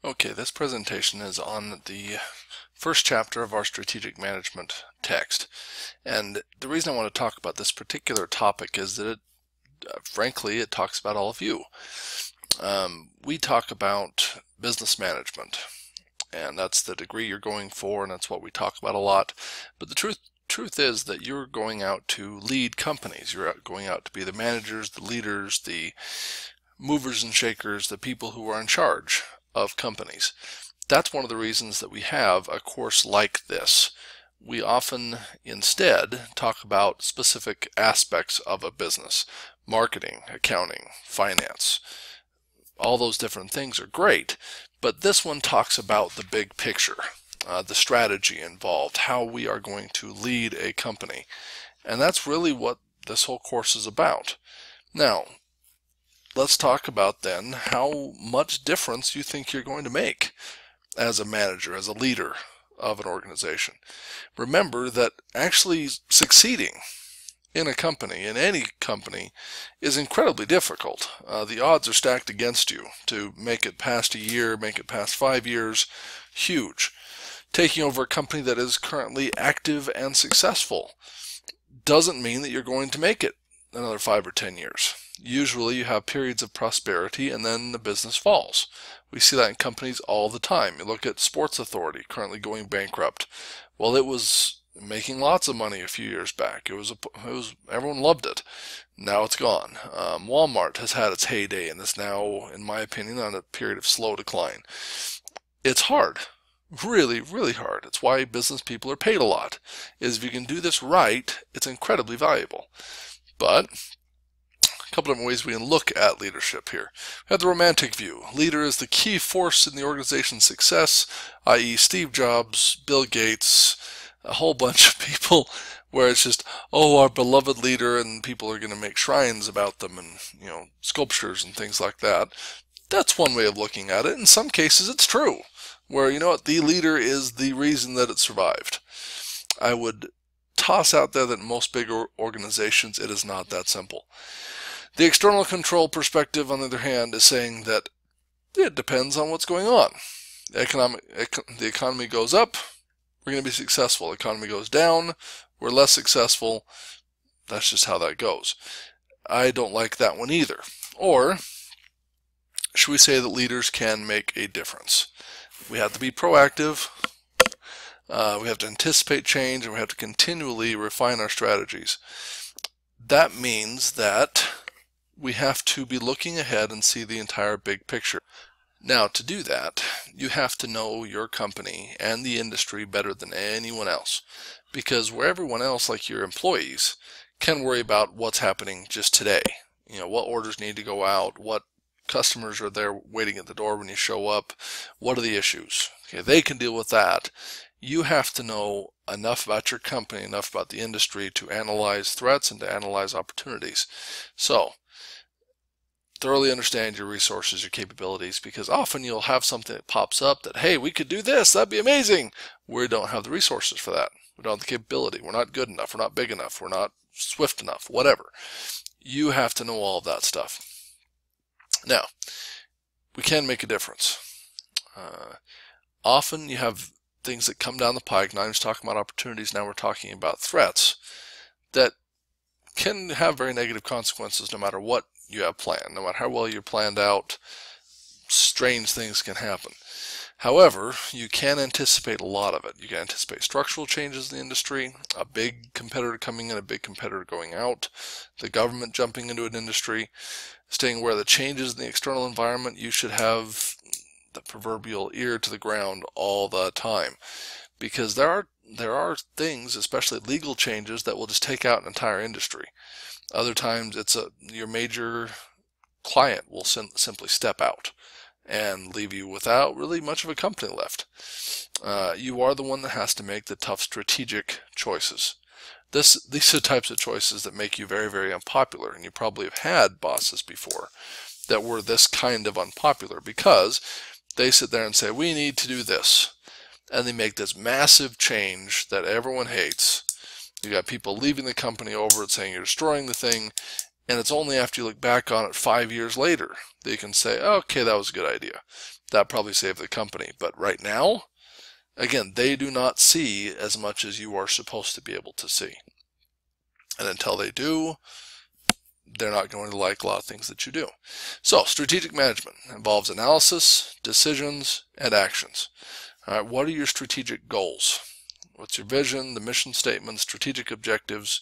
Okay, this presentation is on the first chapter of our strategic management text. And the reason I want to talk about this particular topic is that frankly, it talks about all of you. We talk about business management, and that's the degree you're going for, and that's what we talk about a lot. But the truth is that you're going out to lead companies. You're going out to be the managers, the leaders, the movers and shakers, the people who are in charge of companies. That's one of the reasons that we have a course like this. We often instead talk about specific aspects of a business. Marketing, accounting, finance, all those different things are great, but this one talks about the big picture, the strategy involved, how we are going to lead a company. And that's really what this whole course is about. Now, let's talk about then how much difference you think you're going to make as a manager, as a leader of an organization. Remember that actually succeeding in a company, in any company, is incredibly difficult. The odds are stacked against you. To make it past a year, make it past 5 years, huge. Taking over a company that is currently active and successful doesn't mean that you're going to make it another 5 or 10 years. Usually you have periods of prosperity and then the business falls. We see that in companies all the time. You look at Sports Authority, currently going bankrupt. Well, it was making lots of money a few years back. Everyone loved it. Now it's gone. Walmart has had its heyday and is now, in my opinion, on a period of slow decline. It's hard. Really, really hard. It's why business people are paid a lot. Is if you can do this right, it's incredibly valuable. But a couple different ways we can look at leadership here. We have the romantic view. Leader is the key force in the organization's success, i.e. Steve Jobs, Bill Gates, a whole bunch of people where it's just, oh, our beloved leader, and people are going to make shrines about them and, sculptures and things like that. That's one way of looking at it. In some cases, it's true, where, the leader is the reason that it survived. I would toss out there that in most big organizations, it is not that simple. The external control perspective, on the other hand, is saying that it depends on what's going on. The economy goes up, we're going to be successful. The economy goes down, we're less successful. That's just how that goes. I don't like that one either. Or should we say that leaders can make a difference? We have to be proactive. We have to anticipate change, and we have to continually refine our strategies. That means that we have to be looking ahead and see the entire big picture. Now, to do that, you have to know your company and the industry better than anyone else, because where everyone else, like your employees, can worry about what's happening just today. What orders need to go out, what customers are there waiting at the door when you show up, what are the issues. Okay, they can deal with that. You have to know enough about your company, enough about the industry to analyze threats and to analyze opportunities. So, thoroughly understand your resources, your capabilities, because often you'll have something that pops up that, hey, we could do this, that'd be amazing. We don't have the resources for that. We don't have the capability. We're not good enough. We're not big enough. We're not swift enough, whatever. You have to know all of that stuff. Now, we can make a difference. Often you have things that come down the pike. Now I'm just talking about opportunities. Now we're talking about threats that can have very negative consequences no matter what you have planned. No matter how well you're planned out, strange things can happen. However, you can anticipate a lot of it. You can anticipate structural changes in the industry, a big competitor coming in, a big competitor going out, the government jumping into an industry, staying aware of the changes in the external environment. You should have the proverbial ear to the ground all the time, because there are things, especially legal changes, that will just take out an entire industry. Other times your major client will simply step out and leave you without really much of a company left. You are the one that has to make the tough strategic choices. These are the types of choices that make you very, very unpopular, and you probably have had bosses before that were this kind of unpopular because they sit there and say, we need to do this, and they make this massive change that everyone hates. You got people leaving the company over it, saying you're destroying the thing, and it's only after you look back on it 5 years later that you can say, okay, that was a good idea. that probably saved the company. But right now, again, they do not see as much as you are supposed to be able to see. And until they do, they're not going to like a lot of things that you do. So strategic management involves analysis, decisions, and actions. All right, what are your strategic goals? What's your vision, the mission statement, strategic objectives,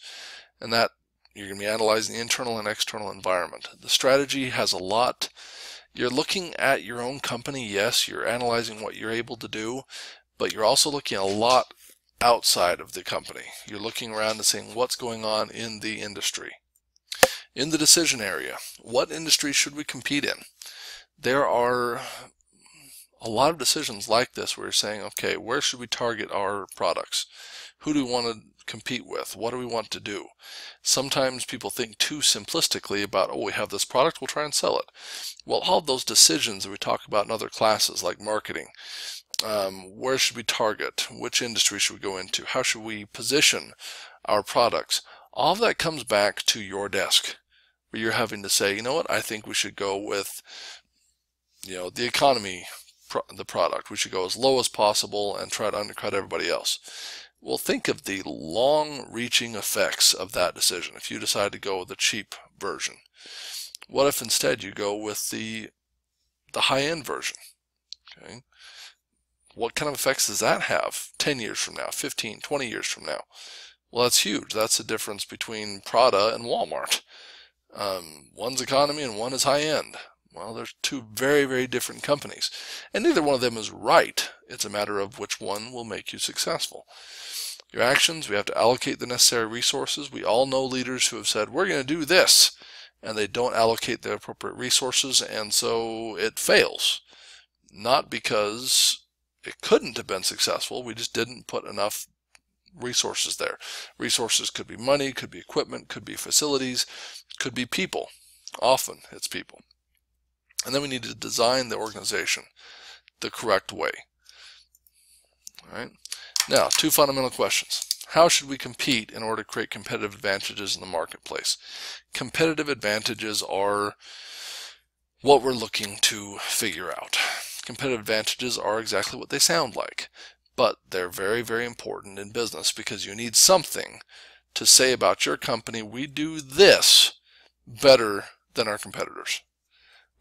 and that you're going to be analyzing the internal and external environment. The strategy has a lot. You're looking at your own company, yes, you're analyzing what you're able to do, but you're also looking a lot outside of the company. You're looking around and saying what's going on in the industry. In the decision area, what industry should we compete in? There are a lot of decisions like this where you're saying, okay, where should we target our products? Who do we want to compete with? What do we want to do? Sometimes people think too simplistically about, oh, we have this product, we'll try and sell it. Well, all of those decisions that we talk about in other classes like marketing, where should we target? Which industry should we go into? How should we position our products? All of that comes back to your desk, where you're having to say, you know what, I think we should go with, the economy, the product. We should go as low as possible and try to undercut everybody else. Well, think of the long-reaching effects of that decision. If you decide to go with the cheap version, what if instead you go with the high-end version? Okay. What kind of effects does that have 10 years from now, 15, 20 years from now? Well, that's huge. That's the difference between Prada and Walmart. One's economy and one is high-end. Well, there's two very, very different companies. And neither one of them is right. It's a matter of which one will make you successful. Your actions, we have to allocate the necessary resources. We all know leaders who have said, we're going to do this, and they don't allocate the appropriate resources, and so it fails. Not because it couldn't have been successful, we just didn't put enough resources there. Resources could be money, could be equipment, could be facilities, could be people. Often it's people. And then we need to design the organization the correct way. All right. Now, two fundamental questions. How should we compete in order to create competitive advantages in the marketplace? Competitive advantages are what we're looking to figure out. Competitive advantages are exactly what they sound like, but they're very, very important in business because you need something to say about your company. We do this better than our competitors.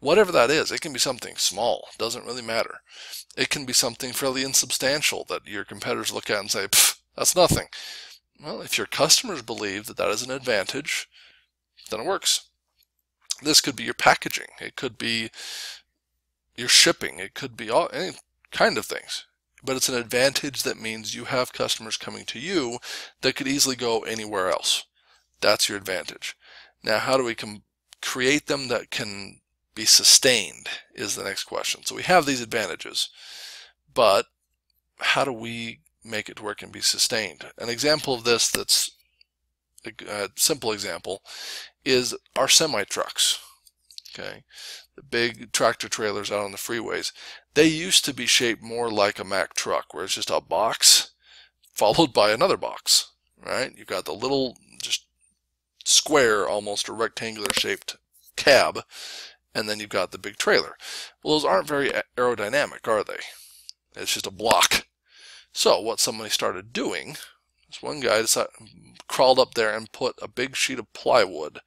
Whatever that is, it can be something small, doesn't really matter. It can be something fairly insubstantial that your competitors look at and say, that's nothing. Well, if your customers believe that that is an advantage, then it works. This could be your packaging. It could be your shipping. It could be any kind of things. But it's an advantage that means you have customers coming to you that could easily go anywhere else. That's your advantage. Now, how do we create them that can be sustained is the next question. So we have these advantages, but how do we make it to where it can be sustained? An example of this that's a simple example is our semi-trucks. Okay, the big tractor trailers out on the freeways. They used to be shaped more like a Mack truck, where it's just a box followed by another box, right? You've got the little just square, almost a rectangular shaped cab, and then you've got the big trailer. Well, those aren't very aerodynamic, are they? It's just a block. So what somebody started doing, this one guy crawled up there and put a big sheet of plywood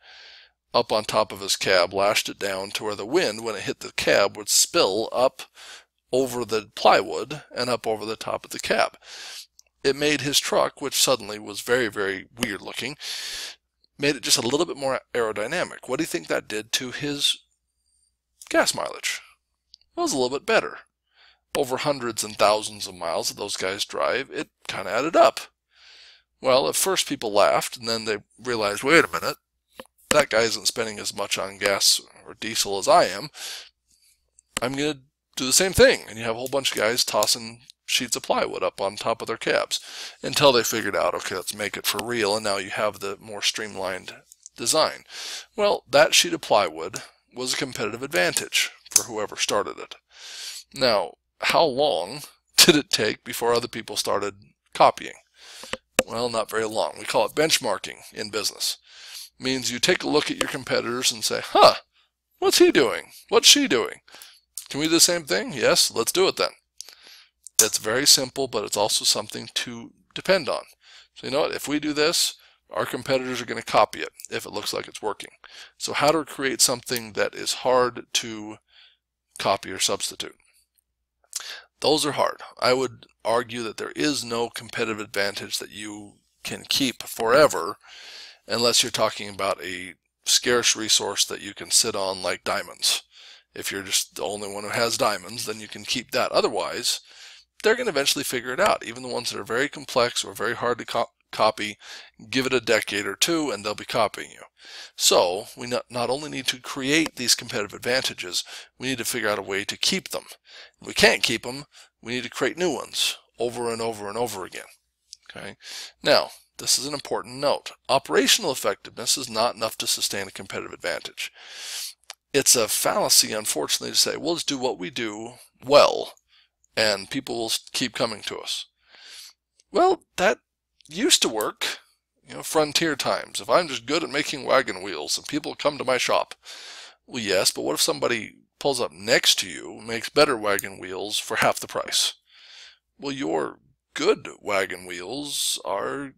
up on top of his cab, lashed it down to where the wind, when it hit the cab, would spill up over the plywood and up over the top of the cab. It made his truck, which suddenly was very, very weird looking, made it just a little bit more aerodynamic. What do you think that did to his gas mileage? Well, it was a little bit better. Over hundreds and thousands of miles that those guys drive, it kind of added up. Well, at first people laughed, and then they realized, wait a minute, that guy isn't spending as much on gas or diesel as I am. I'm going to do the same thing. And you have a whole bunch of guys tossing sheets of plywood up on top of their cabs until they figured out, okay, let's make it for real, and now you have the more streamlined design. Well, that sheet of plywood was a competitive advantage for whoever started it. Now, how long did it take before other people started copying? Well, not very long. We call it benchmarking in business. It means you take a look at your competitors and say, what's he doing? What's she doing? Can we do the same thing? Yes, let's do it then. It's very simple, but it's also something to depend on. So you know what, if we do this, our competitors are going to copy it if it looks like it's working. So how to create something that is hard to copy or substitute? Those are hard. I would argue that there is no competitive advantage that you can keep forever unless you're talking about a scarce resource that you can sit on like diamonds. If you're just the only one who has diamonds, then you can keep that. Otherwise, they're going to eventually figure it out. Even the ones that are very complex or very hard to copy, give it a decade or two and they'll be copying you. So we not only need to create these competitive advantages, we need to figure out a way to keep them. If we can't keep them, we need to create new ones over and over and over again. Okay. Now, this is an important note. Operational effectiveness is not enough to sustain a competitive advantage. It's a fallacy, unfortunately, to say, we'll just do what we do well and people will keep coming to us. Well, that used to work, frontier times. If I'm just good at making wagon wheels and people come to my shop, well, yes, but what if somebody pulls up next to you, makes better wagon wheels for half the price? Well, your good wagon wheels are,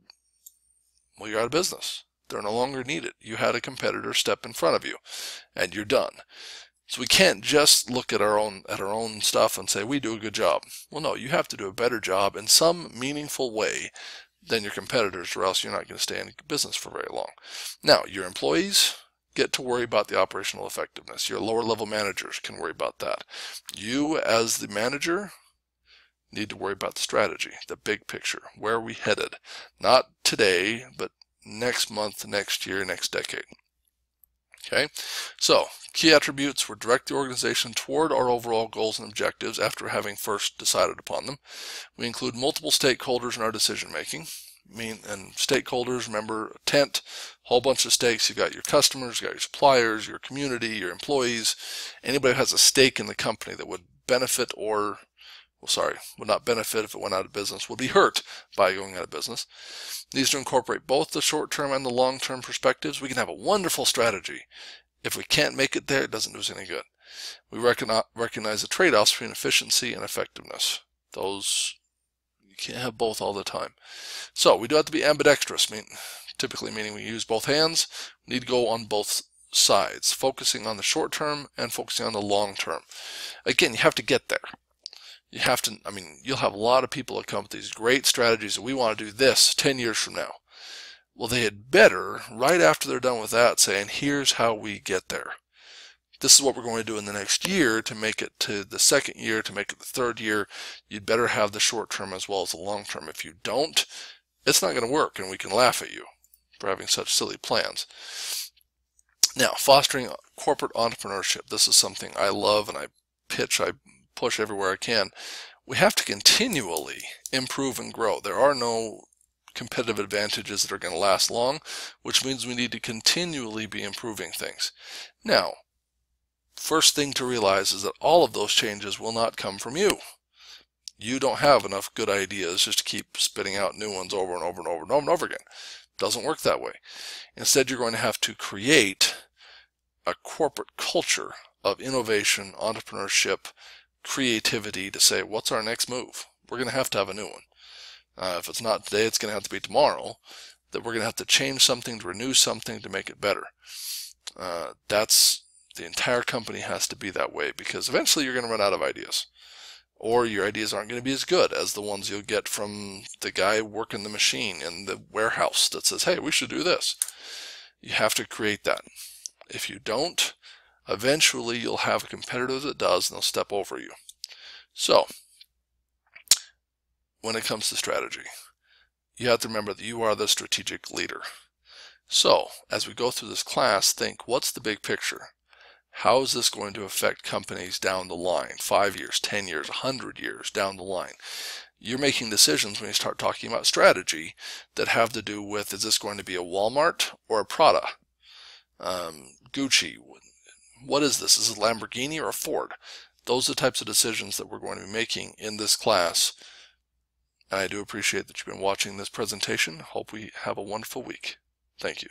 well, you're out of business. They're no longer needed. You had a competitor step in front of you, and you're done. So we can't just look at our own stuff and say we do a good job. Well, no, you have to do a better job in some meaningful way than your competitors, or else you're not going to stay in business for very long. Now, your employees get to worry about the operational effectiveness. Your lower level managers can worry about that. You, as the manager, need to worry about the strategy, the big picture. Where are we headed? Not today, but next month, next year, next decade. Okay, so key attributes were direct the organization toward our overall goals and objectives after having first decided upon them. We include multiple stakeholders in our decision making. And stakeholders, remember, a tent, whole bunch of stakes. You've got your customers, you've got your suppliers, your community, your employees. Anybody who has a stake in the company that would benefit or, would not benefit if it went out of business, would be hurt by going out of business. Needs to incorporate both the short-term and the long-term perspectives. We can have a wonderful strategy. If we can't make it there, it doesn't do us any good. We recognize the trade-offs between efficiency and effectiveness. Those, you can't have both all the time. So we do have to be ambidextrous, typically meaning we use both hands. We need to go on both sides, focusing on the short-term and focusing on the long-term. Again, you have to get there. You have to, you'll have a lot of people that come with these great strategies that we want to do this 10 years from now. Well, they had better, right after they're done with that, say, and here's how we get there. This is what we're going to do in the next year to make it to the second year, to make it the third year. You'd better have the short term as well as the long term. If you don't, it's not going to work, and we can laugh at you for having such silly plans. Now, fostering corporate entrepreneurship. This is something I love and I push everywhere I can. We have to continually improve and grow. There are no competitive advantages that are going to last long, which means we need to continually be improving things. Now, first thing to realize is that all of those changes will not come from you. You don't have enough good ideas just to keep spitting out new ones over and over and over and over and over again. It doesn't work that way. Instead, you're going to have to create a corporate culture of innovation, entrepreneurship, creativity to say, what's our next move? We're going to have a new one. If it's not today, it's going to have to be tomorrow. That we're going to have to change something, to renew something, to make it better. The entire company has to be that way, because eventually you're going to run out of ideas. Or your ideas aren't going to be as good as the ones you'll get from the guy working the machine in the warehouse that says, hey, we should do this. You have to create that. If you don't, eventually you'll have a competitor that does, and they'll step over you. So, when it comes to strategy, you have to remember that you are the strategic leader. So, as we go through this class, think, what's the big picture? How is this going to affect companies down the line, 5 years, 10 years, 100 years down the line? You're making decisions when you start talking about strategy that have to do with, is this going to be a Walmart or a Prada? Gucci? What is this? Is it a Lamborghini or a Ford? Those are the types of decisions that we're going to be making in this class. And I do appreciate that you've been watching this presentation. Hope we have a wonderful week. Thank you.